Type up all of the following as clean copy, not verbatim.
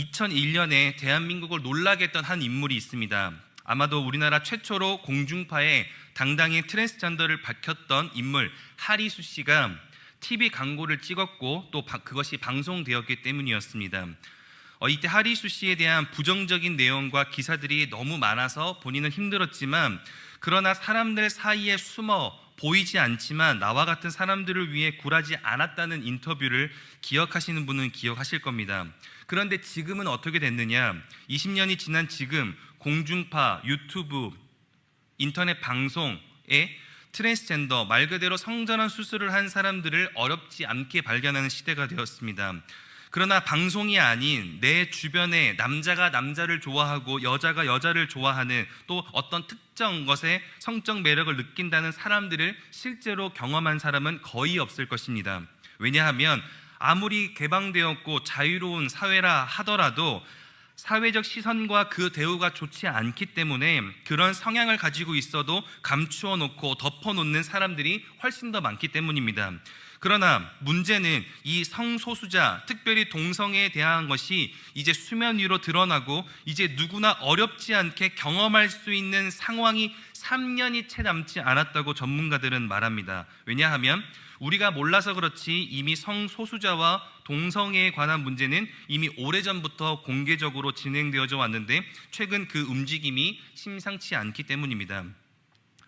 2001년에 대한민국을 놀라게 했던 한 인물이 있습니다. 아마도 우리나라 최초로 공중파에 당당히 트랜스젠더를 밝혔던 인물 하리수 씨가 TV 광고를 찍었고 또 그것이 방송되었기 때문이었습니다. 이때 하리수 씨에 대한 부정적인 내용과 기사들이 너무 많아서 본인은 힘들었지만, 그러나 사람들 사이에 숨어 보이지 않지만 나와 같은 사람들을 위해 굴하지 않았다는 인터뷰를 기억하시는 분은 기억하실 겁니다. 그런데 지금은 어떻게 됐느냐? 20년이 지난 지금 공중파, 유튜브, 인터넷 방송에 트랜스젠더, 말 그대로 성전환 수술을 한 사람들을 어렵지 않게 발견하는 시대가 되었습니다. 그러나 방송이 아닌 내 주변에 남자가 남자를 좋아하고 여자가 여자를 좋아하는, 또 어떤 특정 것에 성적 매력을 느낀다는 사람들을 실제로 경험한 사람은 거의 없을 것입니다. 왜냐하면 아무리 개방되었고 자유로운 사회라 하더라도 사회적 시선과 그 대우가 좋지 않기 때문에 그런 성향을 가지고 있어도 감추어 놓고 덮어 놓는 사람들이 훨씬 더 많기 때문입니다. 그러나 문제는 이 성소수자, 특별히 동성애에 대한 것이 이제 수면 위로 드러나고 이제 누구나 어렵지 않게 경험할 수 있는 상황이 3년이 채 남지 않았다고 전문가들은 말합니다. 왜냐하면 우리가 몰라서 그렇지 이미 성소수자와 동성애에 관한 문제는 이미 오래전부터 공개적으로 진행되어져 왔는데 최근 그 움직임이 심상치 않기 때문입니다.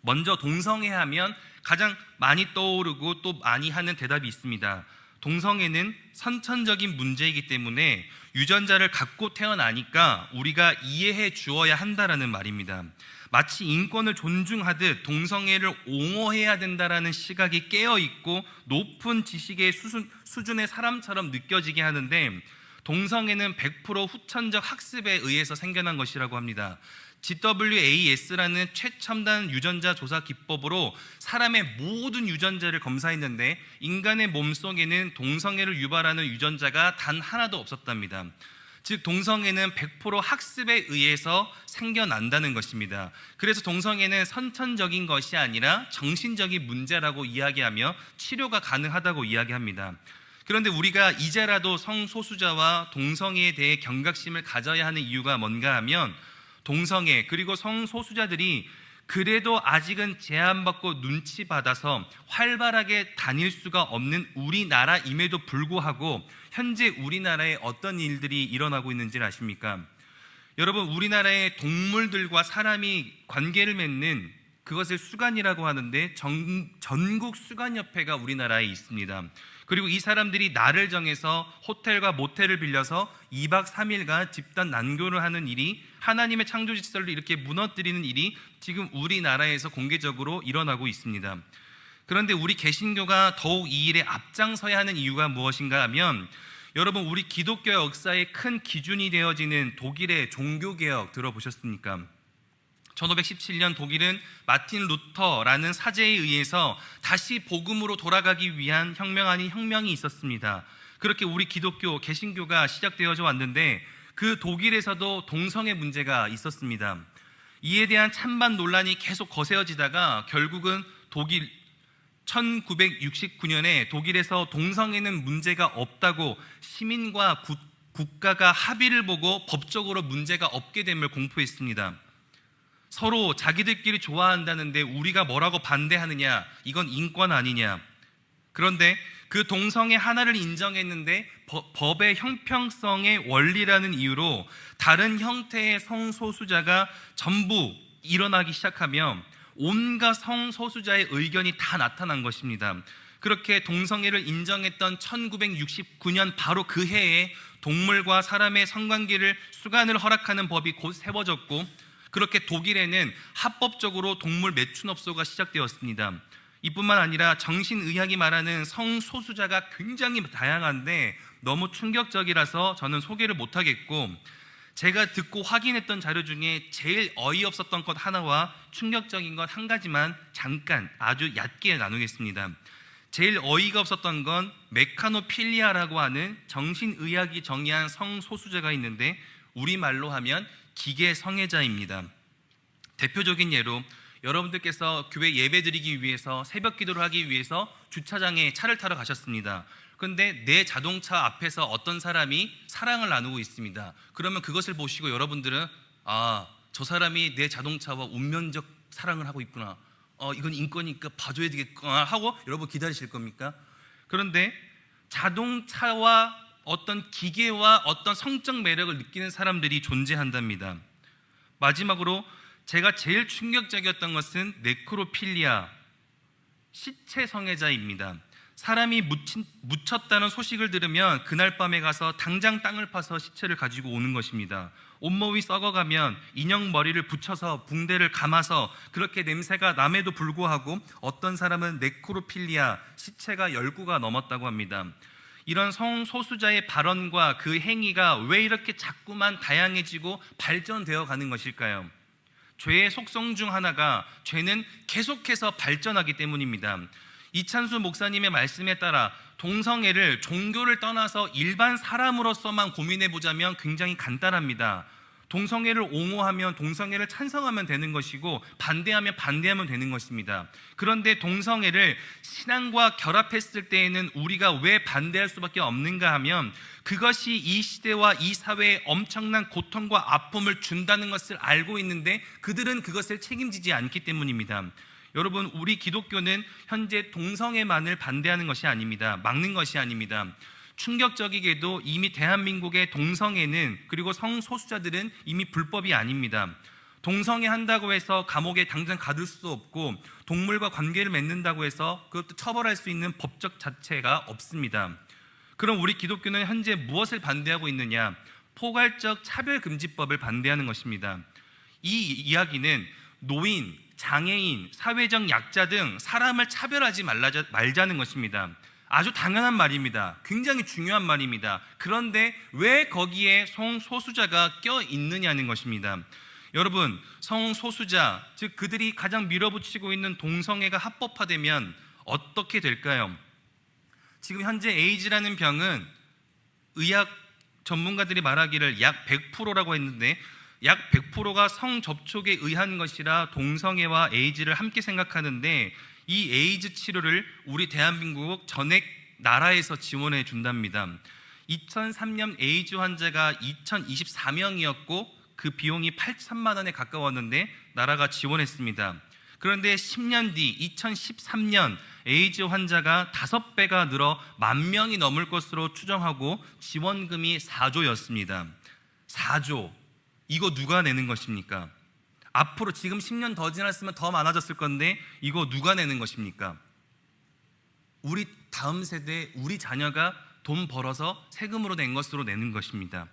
먼저 동성애 하면 가장 많이 떠오르고 또 많이 하는 대답이 있습니다. 동성애는 선천적인 문제이기 때문에 유전자를 갖고 태어나니까 우리가 이해해 주어야 한다라는 말입니다. 마치 인권을 존중하듯 동성애를 옹호해야 된다라는 시각이 깨어있고 높은 지식의 수준의 사람처럼 느껴지게 하는데, 동성애는 100% 후천적 학습에 의해서 생겨난 것이라고 합니다. GWAS라는 최첨단 유전자 조사 기법으로 사람의 모든 유전자를 검사했는데 인간의 몸속에는 동성애를 유발하는 유전자가 단 하나도 없었답니다. 즉 동성애는 100% 학습에 의해서 생겨난다는 것입니다. 그래서 동성애는 선천적인 것이 아니라 정신적인 문제라고 이야기하며 치료가 가능하다고 이야기합니다. 그런데 우리가 이제라도 성소수자와 동성애에 대해 경각심을 가져야 하는 이유가 뭔가 하면, 동성애 그리고 성소수자들이 그래도 아직은 제한받고 눈치 받아서 활발하게 다닐 수가 없는 우리나라임에도 불구하고 현재 우리나라에 어떤 일들이 일어나고 있는지를 아십니까? 여러분, 우리나라의 동물들과 사람이 관계를 맺는 그것을 수간이라고 하는데 전국 수간협회가 우리나라에 있습니다. 그리고 이 사람들이 날을 정해서 호텔과 모텔을 빌려서 2박 3일간 집단 난교를 하는 일이, 하나님의 창조 질서를 이렇게 무너뜨리는 일이 지금 우리나라에서 공개적으로 일어나고 있습니다. 그런데 우리 개신교가 더욱 이 일에 앞장서야 하는 이유가 무엇인가 하면, 여러분, 우리 기독교 역사의 큰 기준이 되어지는 독일의 종교개혁 들어보셨습니까? 1517년 독일은 마틴 루터라는 사제에 의해서 다시 복음으로 돌아가기 위한 혁명 아닌 혁명이 있었습니다. 그렇게 우리 기독교, 개신교가 시작되어져 왔는데 그 독일에서도 동성애 문제가 있었습니다. 이에 대한 찬반 논란이 계속 거세어지다가 결국은 1969년에 독일에서 동성애는 문제가 없다고 시민과 국가가 합의를 보고 법적으로 문제가 없게 됨을 공포했습니다. 서로 자기들끼리 좋아한다는데 우리가 뭐라고 반대하느냐, 이건 인권 아니냐. 그런데 그 동성애 하나를 인정했는데 법의 형평성의 원리라는 이유로 다른 형태의 성소수자가 전부 일어나기 시작하며 온갖 성소수자의 의견이 다 나타난 것입니다. 그렇게 동성애를 인정했던 1969년 바로 그 해에 동물과 사람의 성관계를 수간을 허락하는 법이 곧 세워졌고, 그렇게 독일에는 합법적으로 동물 매춘업소가 시작되었습니다. 이뿐만 아니라 정신의학이 말하는 성소수자가 굉장히 다양한데 너무 충격적이라서 저는 소개를 못하겠고, 제가 듣고 확인했던 자료 중에 제일 어이없었던 것 하나와 충격적인 것 한 가지만 잠깐 아주 얕게 나누겠습니다. 제일 어이가 없었던 건 메카노필리아라고 하는 정신의학이 정의한 성소수자가 있는데 우리말로 하면 기계 성애자입니다. 대표적인 예로 여러분들께서 교회 예배 드리기 위해서 새벽 기도를 하기 위해서 주차장에 차를 타러 가셨습니다. 근데 내 자동차 앞에서 어떤 사람이 사랑을 나누고 있습니다. 그러면 그것을 보시고 여러분들은 저 사람이 내 자동차와 운명적 사랑을 하고 있구나. 이건 인권이니까 봐줘야 되겠구나 하고 여러분 기다리실 겁니까? 그런데 자동차와 어떤 기계와 어떤 성적 매력을 느끼는 사람들이 존재한답니다. 마지막으로 제가 제일 충격적이었던 것은 네크로필리아, 시체 성애자입니다. 사람이 묻혔다는 소식을 들으면 그날 밤에 가서 당장 땅을 파서 시체를 가지고 오는 것입니다. 온몸이 썩어가면 인형 머리를 붙여서 붕대를 감아서 그렇게 냄새가 남에도 불구하고 어떤 사람은 네크로필리아, 시체가 10구가 넘었다고 합니다. 이런 성소수자의 발언과 그 행위가 왜 이렇게 자꾸만 다양해지고 발전되어 가는 것일까요? 죄의 속성 중 하나가 죄는 계속해서 발전하기 때문입니다. 이찬수 목사님의 말씀에 따라 동성애를 종교를 떠나서 일반 사람으로서만 고민해 보자면 굉장히 간단합니다. 동성애를 옹호하면 동성애를 찬성하면 되는 것이고 반대하면 반대하면 되는 것입니다. 그런데 동성애를 신앙과 결합했을 때에는 우리가 왜 반대할 수밖에 없는가 하면 그것이 이 시대와 이 사회에 엄청난 고통과 아픔을 준다는 것을 알고 있는데 그들은 그것을 책임지지 않기 때문입니다. 여러분, 우리 기독교는 현재 동성애만을 반대하는 것이 아닙니다. 막는 것이 아닙니다. 충격적이게도 이미 대한민국의 동성애는, 그리고 성소수자들은 이미 불법이 아닙니다. 동성애 한다고 해서 감옥에 당장 가둘 수도 없고 동물과 관계를 맺는다고 해서 그것도 처벌할 수 있는 법적 자체가 없습니다. 그럼 우리 기독교는 현재 무엇을 반대하고 있느냐? 포괄적 차별금지법을 반대하는 것입니다. 이 이야기는 노인, 장애인, 사회적 약자 등 사람을 차별하지 말자는 것입니다. 아주 당연한 말입니다. 굉장히 중요한 말입니다. 그런데 왜 거기에 성소수자가 껴있느냐는 것입니다. 여러분, 성소수자, 즉 그들이 가장 밀어붙이고 있는 동성애가 합법화되면 어떻게 될까요? 지금 현재 에이즈라는 병은 의학 전문가들이 말하기를 약 100%라고 했는데 약 100%가 성접촉에 의한 것이라 동성애와 에이즈를 함께 생각하는데 이 에이즈 치료를 우리 대한민국 전액 나라에서 지원해 준답니다. 2003년 에이즈 환자가 2024명이었고 그 비용이 8천만 원에 가까웠는데 나라가 지원했습니다. 그런데 10년 뒤 2013년 에이즈 환자가 5배가 늘어 10,000명이 넘을 것으로 추정하고 지원금이 4조였습니다. 4조. 이거 누가 내는 것입니까? 앞으로 지금 10년 더 지났으면 더 많아졌을 건데 이거 누가 내는 것입니까? 우리 다음 세대, 우리 자녀가 돈 벌어서 세금으로 낸 것으로 내는 것입니다.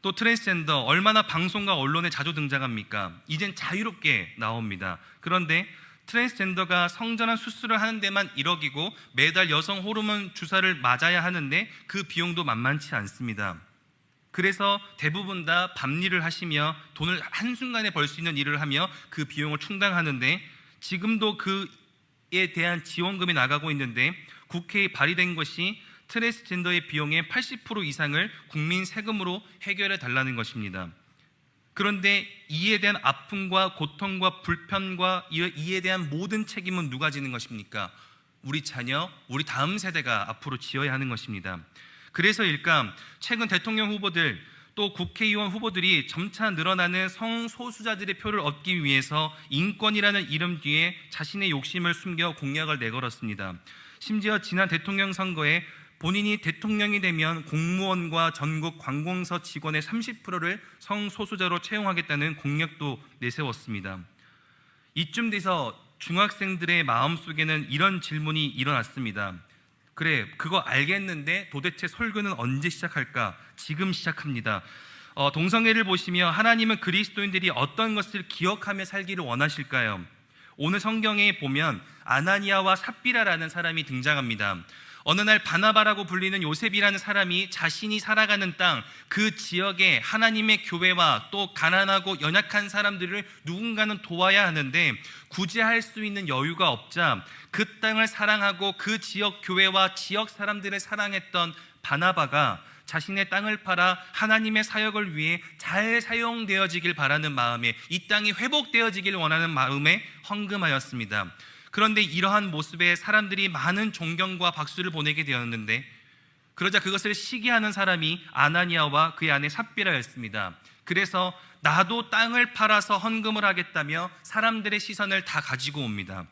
또 트랜스젠더, 얼마나 방송과 언론에 자주 등장합니까? 이젠 자유롭게 나옵니다. 그런데 트랜스젠더가 성전환 수술을 하는 데만 1억이고 매달 여성 호르몬 주사를 맞아야 하는데 그 비용도 만만치 않습니다. 그래서 대부분 다 밤일을 하시며 돈을 한순간에 벌 수 있는 일을 하며 그 비용을 충당하는데 지금도 그에 대한 지원금이 나가고 있는데 국회에 발의된 것이 트랜스젠더의 비용의 80% 이상을 국민 세금으로 해결해 달라는 것입니다. 그런데 이에 대한 아픔과 고통과 불편과 이에 대한 모든 책임은 누가 지는 것입니까? 우리 자녀, 우리 다음 세대가 앞으로 지어야 하는 것입니다. 그래서일까 최근 대통령 후보들 또 국회의원 후보들이 점차 늘어나는 성소수자들의 표를 얻기 위해서 인권이라는 이름 뒤에 자신의 욕심을 숨겨 공약을 내걸었습니다. 심지어 지난 대통령 선거에 본인이 대통령이 되면 공무원과 전국 관공서 직원의 30%를 성소수자로 채용하겠다는 공약도 내세웠습니다. 이쯤 돼서 중학생들의 마음속에는 이런 질문이 일어났습니다. 그래, 그거 알겠는데 도대체 설교는 언제 시작할까? 지금 시작합니다. 동성애를 보시며 하나님은 그리스도인들이 어떤 것을 기억하며 살기를 원하실까요? 오늘 성경에 보면 아나니아와 삽비라라는 사람이 등장합니다. 어느 날 바나바라고 불리는 요셉이라는 사람이 자신이 살아가는 땅, 그 지역에 하나님의 교회와 또 가난하고 연약한 사람들을 누군가는 도와야 하는데 구제할 수 있는 여유가 없자 그 땅을 사랑하고 그 지역 교회와 지역 사람들을 사랑했던 바나바가 자신의 땅을 팔아 하나님의 사역을 위해 잘 사용되어지길 바라는 마음에, 이 땅이 회복되어지길 원하는 마음에 헌금하였습니다. 그런데 이러한 모습에 사람들이 많은 존경과 박수를 보내게 되었는데 그러자 그것을 시기하는 사람이 아나니아와 그의 아내 삽비라였습니다. 그래서 나도 땅을 팔아서 헌금을 하겠다며 사람들의 시선을 다 가지고 옵니다.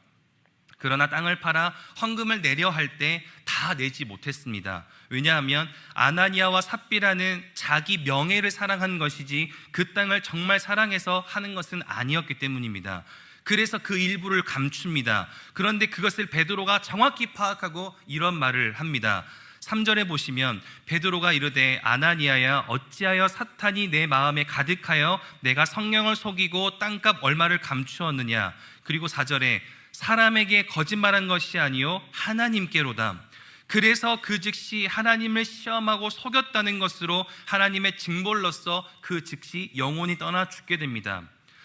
그러나 땅을 팔아 헌금을 내려 할 때 다 내지 못했습니다. 왜냐하면 아나니아와 삽비라는 자기 명예를 사랑한 것이지 그 땅을 정말 사랑해서 하는 것은 아니었기 때문입니다. 그래서 그 일부를 감춥니다. 그런데 그것을 베드로가 정확히 파악하고 이런 말을 합니다. 3절에 보시면 베드로가 이르되 아나니아야 어찌하여 사탄이 내 마음에 가득하여 내가 성령을 속이고 땅값 얼마를 감추었느냐. 그리고 4절에 사람에게 거짓말한 것이 아니요 하나님께로다. 그래서 그 즉시 하나님을 시험하고 속였다는 것으로 하나님의 징벌로서 그 즉시 영혼이 떠나 죽게 됩니다.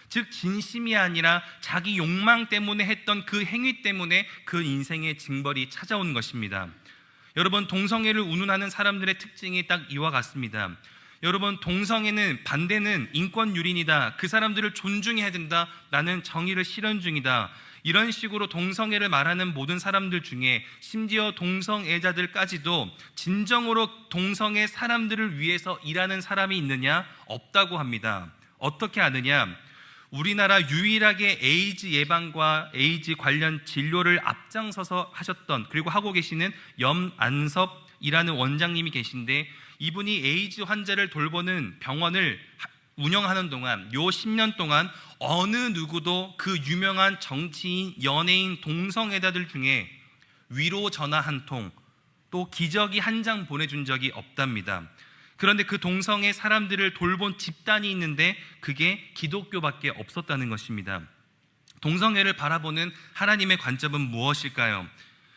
즉 진심이 아니라 자기 욕망 때문에 했던 그 행위 때문에 그 인생의 징벌이 찾아온 것입니다. 여러분, 동성애를 운운하는 사람들의 특징이 딱 이와 같습니다. 여러분, 동성애는 반대는 인권 유린이다, 그 사람들을 존중해야 된다, 나는 정의를 실현 중이다, 이런 식으로 동성애를 말하는 모든 사람들 중에 심지어 동성애자들까지도 진정으로 동성애 사람들을 위해서 일하는 사람이 있느냐? 없다고 합니다. 어떻게 아느냐? 우리나라 유일하게 에이즈 예방과 에이즈 관련 진료를 앞장서서 하셨던, 그리고 하고 계시는 염안섭이라는 원장님이 계신데, 이분이 에이즈 환자를 돌보는 병원을 운영하는 동안, 요 10년 동안 어느 누구도 그 유명한 정치인, 연예인, 동성애자들 중에 위로 전화 한 통, 또 기저귀 한 장 보내준 적이 없답니다. 그런데 그 동성애 사람들을 돌본 집단이 있는데 그게 기독교밖에 없었다는 것입니다. 동성애를 바라보는 하나님의 관점은 무엇일까요?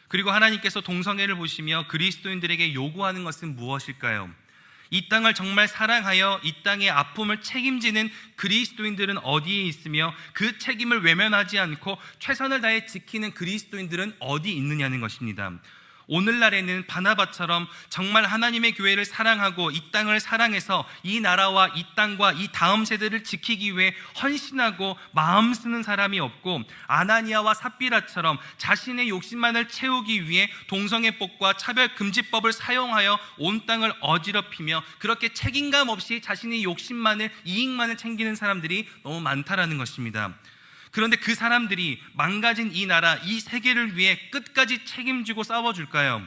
그리고 하나님께서 동성애를 보시며 그리스도인들에게 요구하는 것은 무엇일까요? 이 땅을 정말 사랑하여 이 땅의 아픔을 책임지는 그리스도인들은 어디에 있으며 그 책임을 외면하지 않고 최선을 다해 지키는 그리스도인들은 어디 있느냐는 것입니다. 오늘날에는 바나바처럼 정말 하나님의 교회를 사랑하고 이 땅을 사랑해서 이 나라와 이 땅과 이 다음 세대를 지키기 위해 헌신하고 마음 쓰는 사람이 없고, 아나니아와 삽비라처럼 자신의 욕심만을 채우기 위해 동성애법과 차별금지법을 사용하여 온 땅을 어지럽히며 그렇게 책임감 없이 자신의 욕심만을, 이익만을 챙기는 사람들이 너무 많다라는 것입니다. 그런데 그 사람들이 망가진 이 나라, 이 세계를 위해 끝까지 책임지고 싸워줄까요?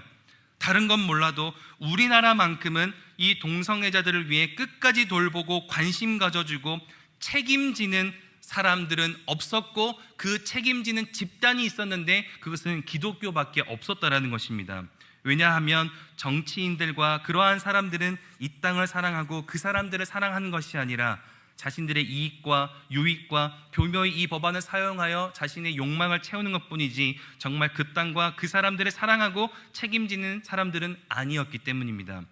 다른 건 몰라도 우리나라만큼은 이 동성애자들을 위해 끝까지 돌보고 관심 가져주고 책임지는 사람들은 없었고, 그 책임지는 집단이 있었는데 그것은 기독교밖에 없었다라는 것입니다. 왜냐하면 정치인들과 그러한 사람들은 이 땅을 사랑하고 그 사람들을 사랑하는 것이 아니라 자신들의 이익과 유익과 교묘히 이 법안을 사용하여 자신의 욕망을 채우는 것뿐이지 정말 그 땅과 그 사람들을 사랑하고 책임지는 사람들은 아니었기 때문입니다.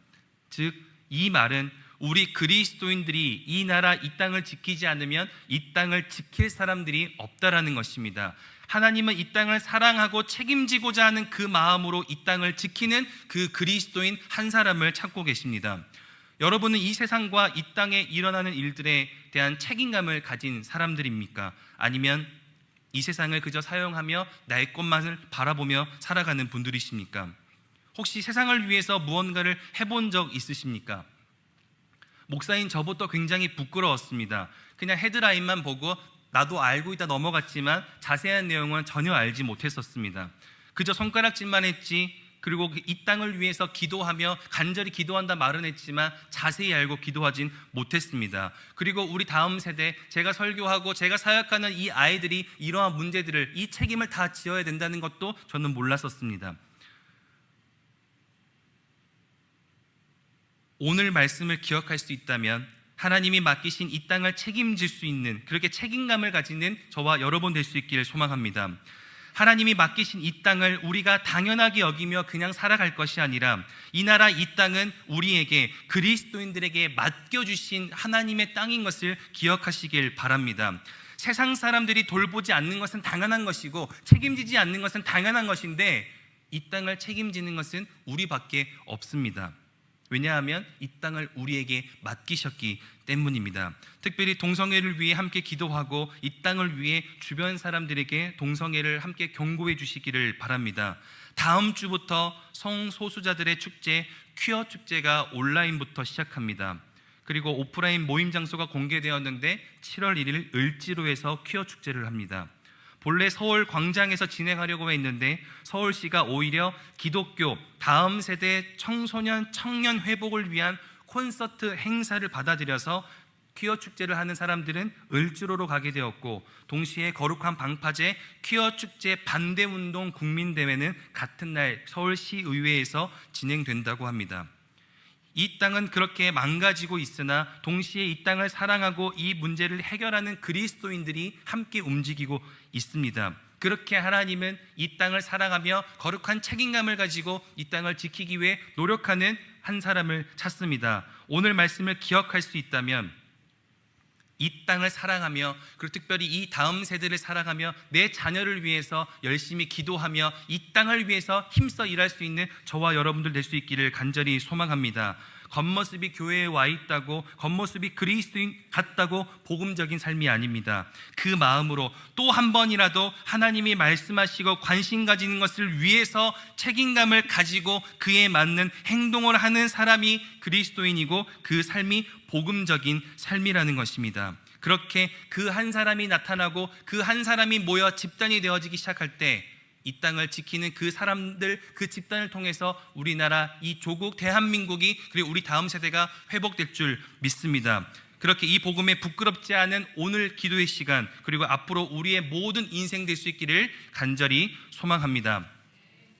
즉, 이 말은 우리 그리스도인들이 이 나라, 이 땅을 지키지 않으면 이 땅을 지킬 사람들이 없다라는 것입니다. 하나님은 이 땅을 사랑하고 책임지고자 하는 그 마음으로 이 땅을 지키는 그 그리스도인 한 사람을 찾고 계십니다. 여러분은 이 세상과 이 땅에 일어나는 일들에 대한 책임감을 가진 사람들입니까? 아니면 이 세상을 그저 사용하며 나의 것만을 바라보며 살아가는 분들이십니까? 혹시 세상을 위해서 무언가를 해본 적 있으십니까? 목사인 저부터 굉장히 부끄러웠습니다. 그냥 헤드라인만 보고 나도 알고 있다 넘어갔지만 자세한 내용은 전혀 알지 못했었습니다. 그저 손가락질만 했지, 그리고 이 땅을 위해서 기도하며 간절히 기도한다 말은 했지만 자세히 알고 기도하진 못했습니다. 그리고 우리 다음 세대, 제가 설교하고 제가 사역하는 이 아이들이 이러한 문제들을, 이 책임을 다 지어야 된다는 것도 저는 몰랐었습니다. 오늘 말씀을 기억할 수 있다면 하나님이 맡기신 이 땅을 책임질 수 있는, 그렇게 책임감을 가지는 저와 여러분 될 수 있기를 소망합니다. 하나님이 맡기신 이 땅을 우리가 당연하게 여기며 그냥 살아갈 것이 아니라 이 나라, 이 땅은 우리에게, 그리스도인들에게 맡겨주신 하나님의 땅인 것을 기억하시길 바랍니다. 세상 사람들이 돌보지 않는 것은 당연한 것이고 책임지지 않는 것은 당연한 것인데 이 땅을 책임지는 것은 우리밖에 없습니다. 왜냐하면 이 땅을 우리에게 맡기셨기 때문입니다. 특별히 동성애를 위해 함께 기도하고 이 땅을 위해 주변 사람들에게 동성애를 함께 경고해 주시기를 바랍니다. 다음 주부터 성소수자들의 축제 퀴어 축제가 온라인부터 시작합니다. 그리고 오프라인 모임 장소가 공개되었는데 7월 1일 을지로에서 퀴어 축제를 합니다. 본래 서울 광장에서 진행하려고 했는데 서울시가 오히려 기독교 다음 세대 청소년 청년 회복을 위한 콘서트 행사를 받아들여서 퀴어 축제를 하는 사람들은 을지로로 가게 되었고, 동시에 거룩한 방파제 퀴어 축제 반대운동 국민대회는 같은 날 서울시의회에서 진행된다고 합니다. 이 땅은 그렇게 망가지고 있으나 동시에 이 땅을 사랑하고 이 문제를 해결하는 그리스도인들이 함께 움직이고 있습니다. 그렇게 하나님은 이 땅을 사랑하며 거룩한 책임감을 가지고 이 땅을 지키기 위해 노력하는 한 사람을 찾습니다. 오늘 말씀을 기억할 수 있다면 이 땅을 사랑하며, 그리고 특별히 이 다음 세대를 사랑하며 내 자녀를 위해서 열심히 기도하며 이 땅을 위해서 힘써 일할 수 있는 저와 여러분들 될 수 있기를 간절히 소망합니다. 겉모습이 교회에 와 있다고, 겉모습이 그리스도인 같다고 복음적인 삶이 아닙니다. 그 마음으로 또 한 번이라도 하나님이 말씀하시고 관심 가지는 것을 위해서 책임감을 가지고 그에 맞는 행동을 하는 사람이 그리스도인이고 그 삶이 복음적인 삶이라는 것입니다. 그렇게 그 한 사람이 나타나고 그 한 사람이 모여 집단이 되어지기 시작할 때 이 땅을 지키는 그 사람들, 그 집단을 통해서 우리나라, 이 조국 대한민국이, 그리고 우리 다음 세대가 회복될 줄 믿습니다. 그렇게 이 복음에 부끄럽지 않은 오늘 기도의 시간, 그리고 앞으로 우리의 모든 인생 될 수 있기를 간절히 소망합니다.